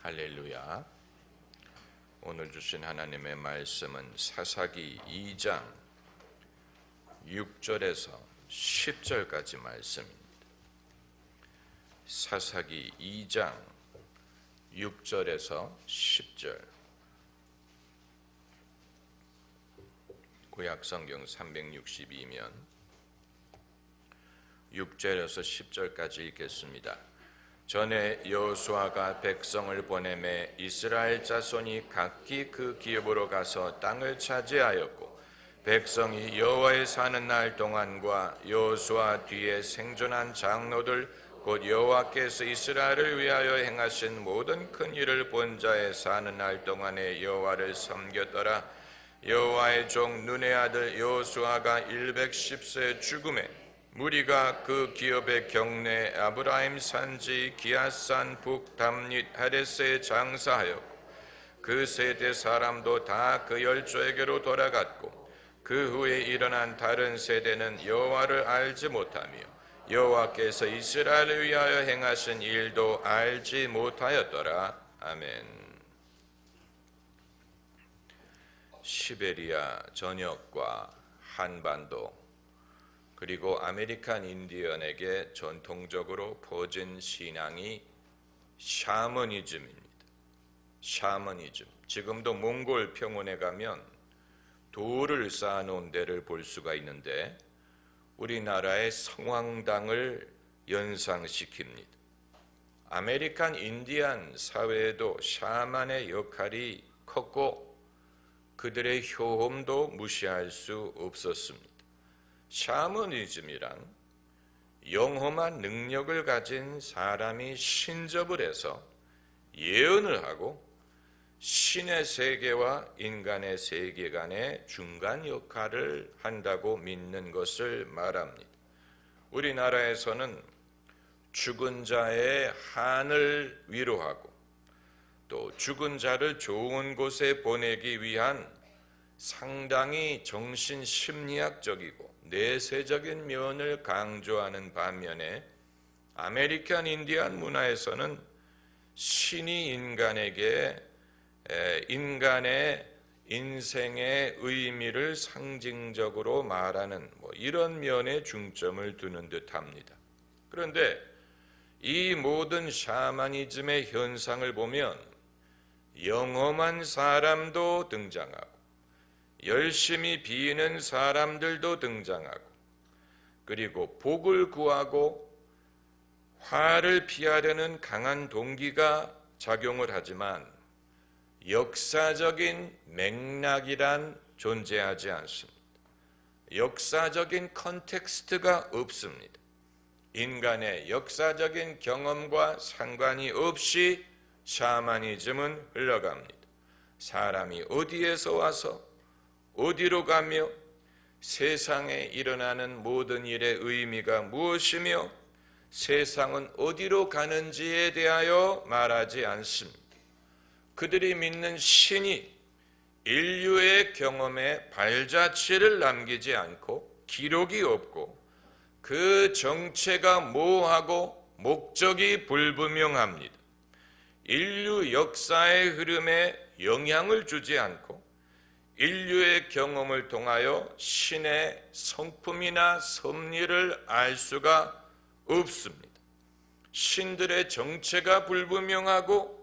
할렐루야. 오늘 주신 하나님의 말씀은 사사기 2장 6절에서 10절까지 말씀입니다. 사사기 2장 6절에서 10절. 구약성경 362면 6절에서 10절까지 읽겠습니다. 전에 여호수아가 백성을 보내매 이스라엘 자손이 각기 그 기업으로 가서 땅을 차지하였고, 백성이 여호와의 사는 날 동안과 여호수아 뒤에 생존한 장로들 곧 여호와께서 이스라엘을 위하여 행하신 모든 큰 일을 본 자의 사는 날 동안에 여호와를 섬겼더라. 여호와의 종 눈의 아들 여호수아가 110세 죽음에 무리가 그 기업의 경내 아브라임 산지 기앗산 북 담릿 하레스에 장사하였고, 그 세대 사람도 다 그 열조에게로 돌아갔고, 그 후에 일어난 다른 세대는 여호와를 알지 못하며 여호와께서 이스라엘을 위하여 행하신 일도 알지 못하였더라. 아멘. 시베리아 전역과 한반도 그리고 아메리칸 인디언에게 전통적으로 퍼진 신앙이 샤머니즘입니다. 샤머니즘. 지금도 몽골 평원에 가면 돌을 쌓아놓은 데를 볼 수가 있는데 우리나라의 성황당을 연상시킵니다. 아메리칸 인디안 사회에도 샤만의 역할이 컸고 그들의 효험도 무시할 수 없었습니다. 샤머니즘이란 영험한 능력을 가진 사람이 신접을 해서 예언을 하고 신의 세계와 인간의 세계 간의 중간 역할을 한다고 믿는 것을 말합니다. 우리나라에서는 죽은 자의 한을 위로하고 또 죽은 자를 좋은 곳에 보내기 위한 상당히 정신심리학적이고 내세적인 면을 강조하는 반면에 아메리칸 인디안 문화에서는 신이 인간에게 인간의 인생의 의미를 상징적으로 말하는 이런 면에 중점을 두는 듯합니다. 그런데 이 모든 샤머니즘의 현상을 보면 영험한 사람도 등장하고 열심히 비는 사람들도 등장하고, 그리고 복을 구하고 화를 피하려는 강한 동기가 작용을 하지만 역사적인 맥락이란 존재하지 않습니다. 역사적인 컨텍스트가 없습니다. 인간의 역사적인 경험과 상관이 없이 샤머니즘은 흘러갑니다. 사람이 어디에서 와서 어디로 가며 세상에 일어나는 모든 일의 의미가 무엇이며 세상은 어디로 가는지에 대하여 말하지 않습니다. 그들이 믿는 신이 인류의 경험에 발자취를 남기지 않고 기록이 없고 그 정체가 모호하고 목적이 불분명합니다. 인류 역사의 흐름에 영향을 주지 않고 인류의 경험을 통하여 신의 성품이나 섭리를 알 수가 없습니다. 신들의 정체가 불분명하고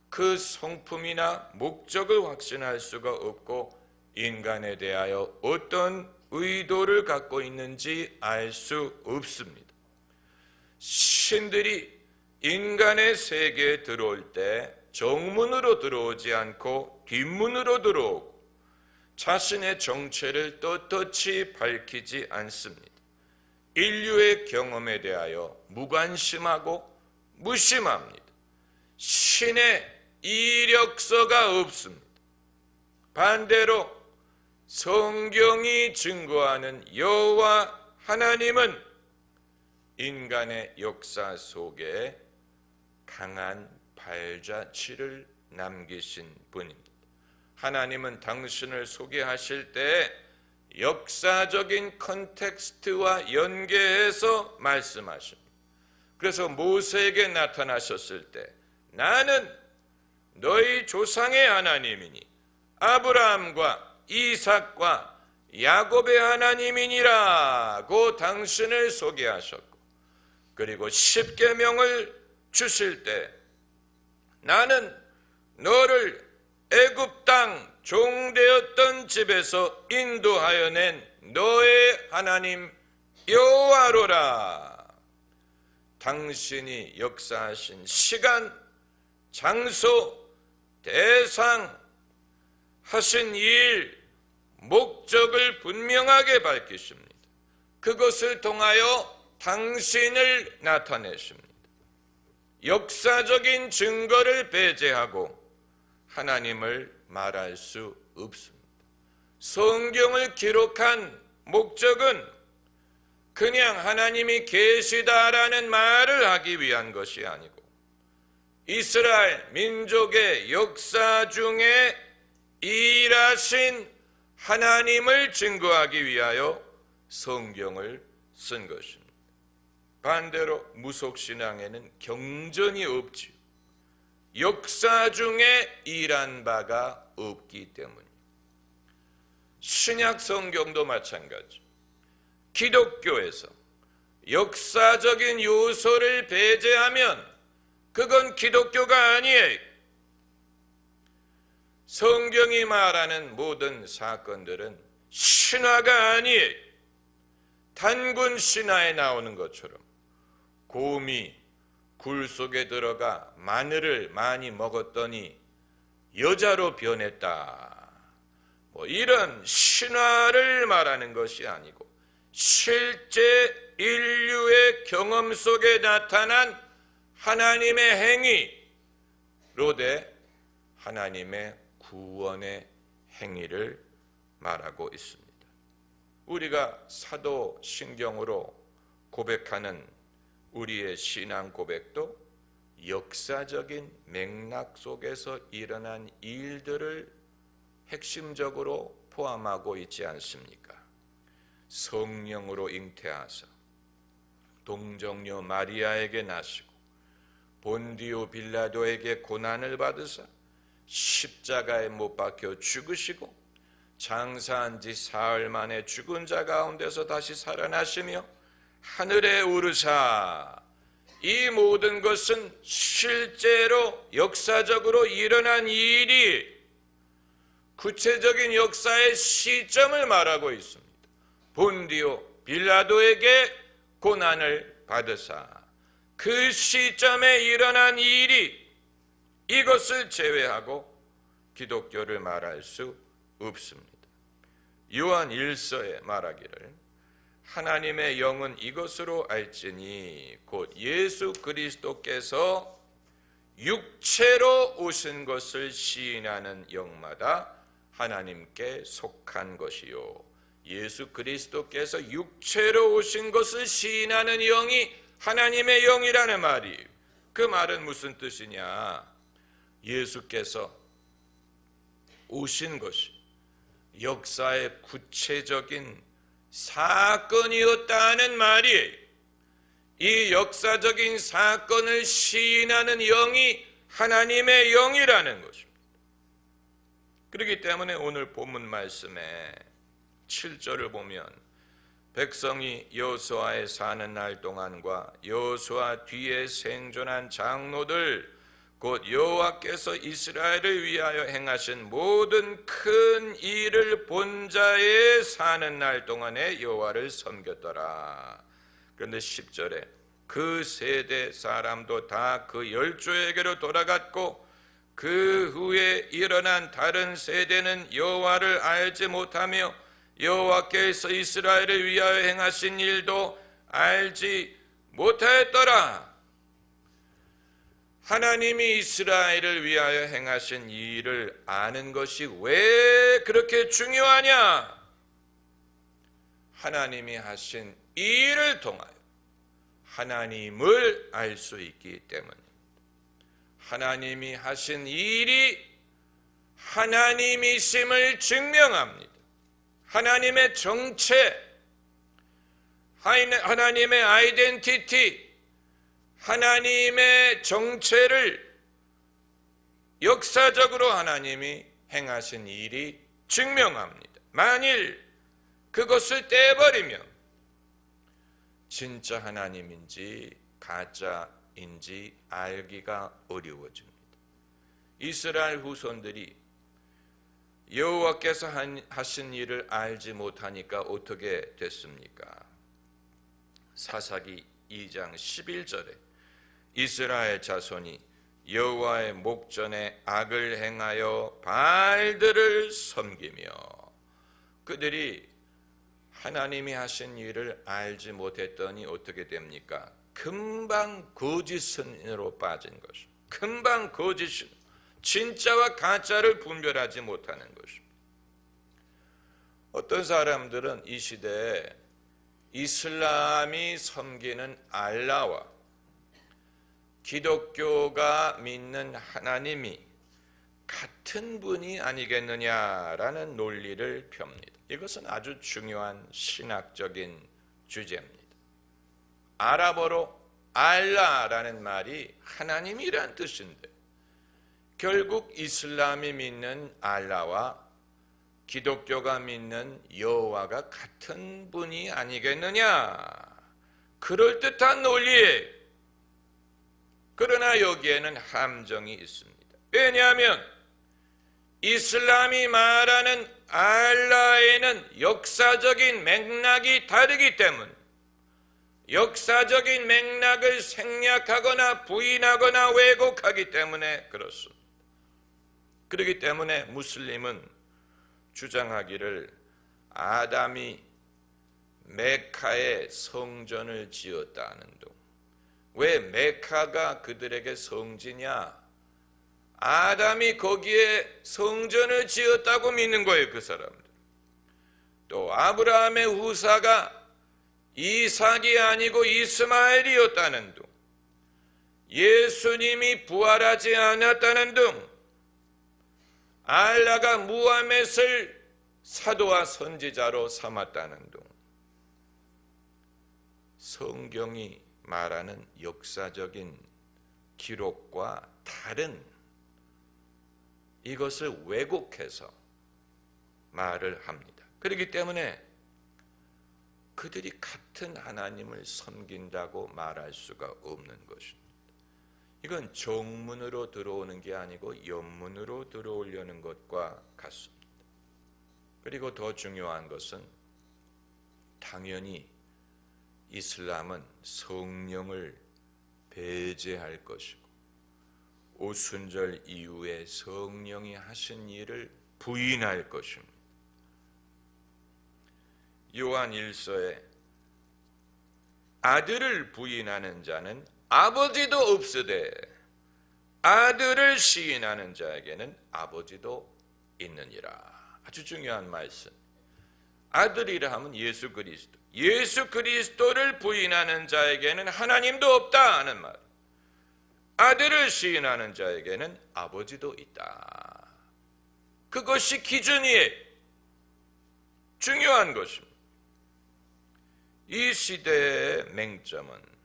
그 성품이나 목적을 확신할 수가 없고 인간에 대하여 어떤 의도를 갖고 있는지 알 수 없습니다. 신들이 인간의 세계에 들어올 때 정문으로 들어오지 않고 뒷문으로 들어오고 자신의 정체를 떳떳이 밝히지 않습니다. 인류의 경험에 대하여 무관심하고 무심합니다. 신의 이력서가 없습니다. 반대로 성경이 증거하는 여호와 하나님은 인간의 역사 속에 강한 발자취를 남기신 분입니다. 하나님은 당신을 소개하실 때 역사적인 컨텍스트와 연계해서 말씀하십니다. 그래서 모세에게 나타나셨을 때 나는 너희 조상의 하나님이니 아브라함과 이삭과 야곱의 하나님이니라고 당신을 소개하셨고, 그리고 십계명을 주실 때 나는 너를 애굽 땅 종되었던 집에서 인도하여 낸 너의 하나님 여호와로라. 당신이 역사하신 시간, 장소, 대상, 하신 일, 목적을 분명하게 밝히십니다. 그것을 통하여 당신을 나타내십니다. 역사적인 증거를 배제하고 하나님을 말할 수 없습니다. 성경을 기록한 목적은 그냥 하나님이 계시다라는 말을 하기 위한 것이 아니고 이스라엘 민족의 역사 중에 일하신 하나님을 증거하기 위하여 성경을 쓴 것입니다. 반대로 무속신앙에는 경전이 없지요. 역사 중에 일한 바가 없기 때문입니다. 신약 성경도 마찬가지. 기독교에서 역사적인 요소를 배제하면 그건 기독교가 아니에요. 성경이 말하는 모든 사건들은 신화가 아니에요. 단군 신화에 나오는 것처럼 곰이 굴 속에 들어가 마늘을 많이 먹었더니 여자로 변했다. 이런 신화를 말하는 것이 아니고 실제 인류의 경험 속에 나타난 하나님의 행위로 돼 하나님의 구원의 행위를 말하고 있습니다. 우리가 사도신경으로 고백하는 우리의 신앙 고백도 역사적인 맥락 속에서 일어난 일들을 핵심적으로 포함하고 있지 않습니까? 성령으로 잉태하사 동정녀 마리아에게 나시고 본디오 빌라도에게 고난을 받으사 십자가에 못 박혀 죽으시고 장사한 지 사흘 만에 죽은 자 가운데서 다시 살아나시며 하늘에 오르사, 이 모든 것은 실제로 역사적으로 일어난 일이 구체적인 역사의 시점을 말하고 있습니다. 본디오 빌라도에게 고난을 받으사 그 시점에 일어난 일이, 이것을 제외하고 기독교를 말할 수 없습니다. 요한 1서에 말하기를 하나님의 영은 이것으로 알지니 곧 예수 그리스도께서 육체로 오신 것을 시인하는 영마다 하나님께 속한 것이요, 예수 그리스도께서 육체로 오신 것을 시인하는 영이 하나님의 영이라는 말이에요. 그 말은 무슨 뜻이냐? 예수께서 오신 것이 역사의 구체적인 사건이었다는 말이에요. 이 역사적인 사건을 시인하는 영이 하나님의 영이라는 것입니다. 그렇기 때문에 오늘 본문 말씀에 7절을 보면 백성이 여호수아에 사는 날 동안과 여호수아 뒤에 생존한 장로들 곧 여호와께서 이스라엘을 위하여 행하신 모든 큰 일을 본 자에 사는 날 동안에 여호와를 섬겼더라. 그런데 10절에 그 세대 사람도 다 그 열조에게로 돌아갔고 그 후에 일어난 다른 세대는 여호와를 알지 못하며 여호와께서 이스라엘을 위하여 행하신 일도 알지 못하였더라. 하나님이 이스라엘을 위하여 행하신 일을 아는 것이 왜 그렇게 중요하냐? 하나님이 하신 일을 통하여 하나님을 알 수 있기 때문입니다. 하나님이 하신 일이 하나님이심을 증명합니다. 하나님의 정체, 하나님의 아이덴티티, 하나님의 정체를 역사적으로 하나님이 행하신 일이 증명합니다. 만일 그것을 떼버리면 진짜 하나님인지 가짜인지 알기가 어려워집니다. 이스라엘 후손들이 여호와께서 하신 일을 알지 못하니까 어떻게 됐습니까? 사사기 2장 11절에 이스라엘 자손이 여호와의 목전에 악을 행하여 바알들을 섬기며, 그들이 하나님이 하신 일을 알지 못했더니 어떻게 됩니까? 금방 거짓신으로 빠진 것입니다. 금방 거짓신, 진짜와 가짜를 분별하지 못하는 것입니다. 어떤 사람들은 이 시대에 이슬람이 섬기는 알라와 기독교가 믿는 하나님이 같은 분이 아니겠느냐라는 논리를 펴니다. 이것은 아주 중요한 신학적인 주제입니다. 아랍어로 알라라는 말이 하나님이란 뜻인데 결국 이슬람이 믿는 알라와 기독교가 믿는 여호와가 같은 분이 아니겠느냐, 그럴듯한 논리예요. 그러나 여기에는 함정이 있습니다. 왜냐하면 이슬람이 말하는 알라에는 역사적인 맥락이 다르기 때문, 역사적인 맥락을 생략하거나 부인하거나 왜곡하기 때문에 그렇습니다. 그렇기 때문에 무슬림은 주장하기를 아담이 메카에 성전을 지었다는 둥. 왜 메카가 그들에게 성지냐? 아담이 거기에 성전을 지었다고 믿는 거예요, 그 사람들. 또 아브라함의 후사가 이삭이 아니고 이스마엘이었다는 둥. 예수님이 부활하지 않았다는 둥. 알라가 무하멧을 사도와 선지자로 삼았다는 둥. 성경이 말하는 역사적인 기록과 다른 이것을 왜곡해서 말을 합니다. 그렇기 때문에 그들이 같은 하나님을 섬긴다고 말할 수가 없는 것입니다. 이건 정문으로 들어오는 게 아니고 옆문으로 들어오려는 것과 같습니다. 그리고 더 중요한 것은 당연히 이슬람은 성령을 배제할 것이고 오순절 이후에 성령이 하신 일을 부인할 것입니다. 요한 1서에 아들을 부인하는 자는 아버지도 없으되 아들을 시인하는 자에게는 아버지도 있느니라. 아주 중요한 말씀. 아들이라 하면 예수 그리스도, 예수 그리스도를 부인하는 자에게는 하나님도 없다 하는 말. 아들을 시인하는 자에게는 아버지도 있다. 그것이 기준이에요. 중요한 것입니다. 이 시대의 맹점은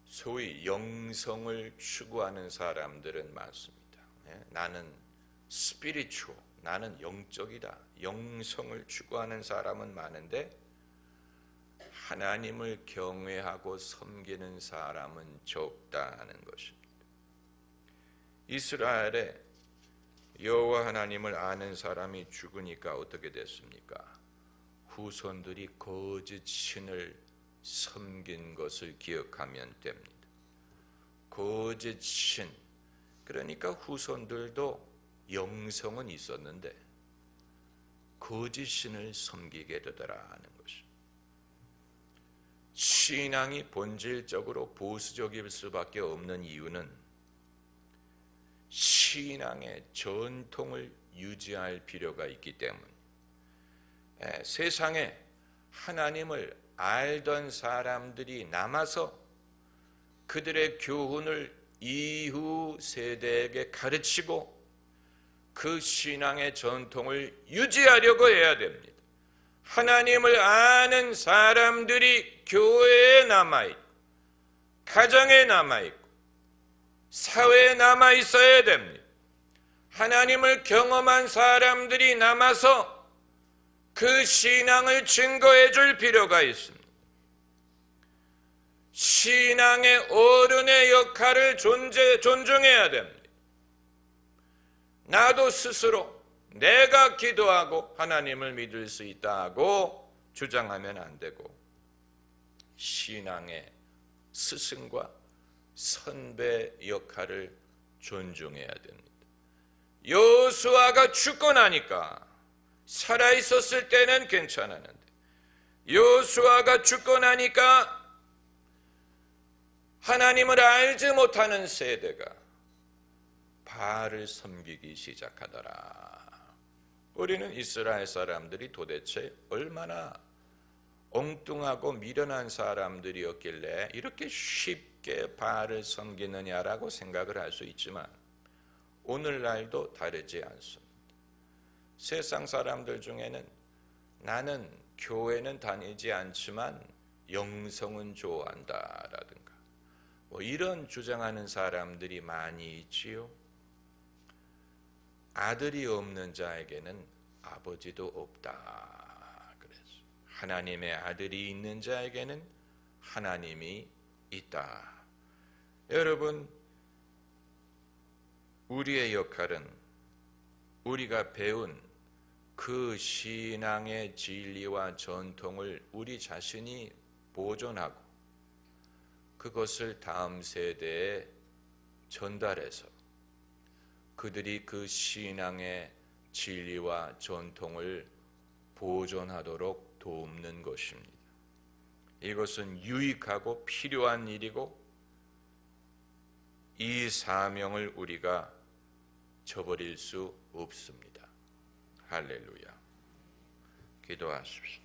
소위 영성을 추구하는 사람들은 많습니다. 나는 스피리추얼, 나는 영적이다, 영성을 추구하는 사람은 많은데 하나님을 경외하고 섬기는 사람은 적다는 것입니다. 이스라엘에 여호와 하나님을 아는 사람이 죽으니까 어떻게 됐습니까? 후손들이 거짓 신을 섬긴 것을 기억하면 됩니다. 거짓 신, 그러니까 후손들도 영성은 있었는데 거짓 신을 섬기게 되더라는 것입니다. 신앙이 본질적으로 보수적일 수밖에 없는 이유는 신앙의 전통을 유지할 필요가 있기 때문입니다. 세상에 하나님을 알던 사람들이 남아서 그들의 교훈을 이후 세대에게 가르치고 그 신앙의 전통을 유지하려고 해야 됩니다. 하나님을 아는 사람들이 교회에 남아있고 가정에 남아있고 사회에 남아있어야 됩니다. 하나님을 경험한 사람들이 남아서 그 신앙을 증거해 줄 필요가 있습니다. 신앙의 어른의 역할을 존중해야 됩니다. 나도 스스로 내가 기도하고 하나님을 믿을 수 있다고 주장하면 안 되고, 신앙의 스승과 선배 역할을 존중해야 됩니다. 여호수아가 죽고 나니까 살아있었을 때는 괜찮았는데, 여호수아가 죽고 나니까 하나님을 알지 못하는 세대가 바알을 섬기기 시작하더라. 우리는 이스라엘 사람들이 도대체 얼마나 엉뚱하고 미련한 사람들이었길래 이렇게 쉽게 바알을 섬기느냐라고 생각을 할 수 있지만, 오늘날도 다르지 않습니다. 세상 사람들 중에는 나는 교회는 다니지 않지만 영성은 좋아한다라든가 이런 주장하는 사람들이 많이 있지요. 아들이 없는 자에게는 아버지도 없다. 그래서 하나님의 아들이 있는 자에게는 하나님이 있다. 여러분, 우리의 역할은 우리가 배운 그 신앙의 진리와 전통을 우리 자신이 보존하고 그것을 다음 세대에 전달해서 그들이 그 신앙의 진리와 전통을 보존하도록 돕는 것입니다. 이것은 유익하고 필요한 일이고, 이 사명을 우리가 저버릴 수 없습니다. 할렐루야. 기도하십시오.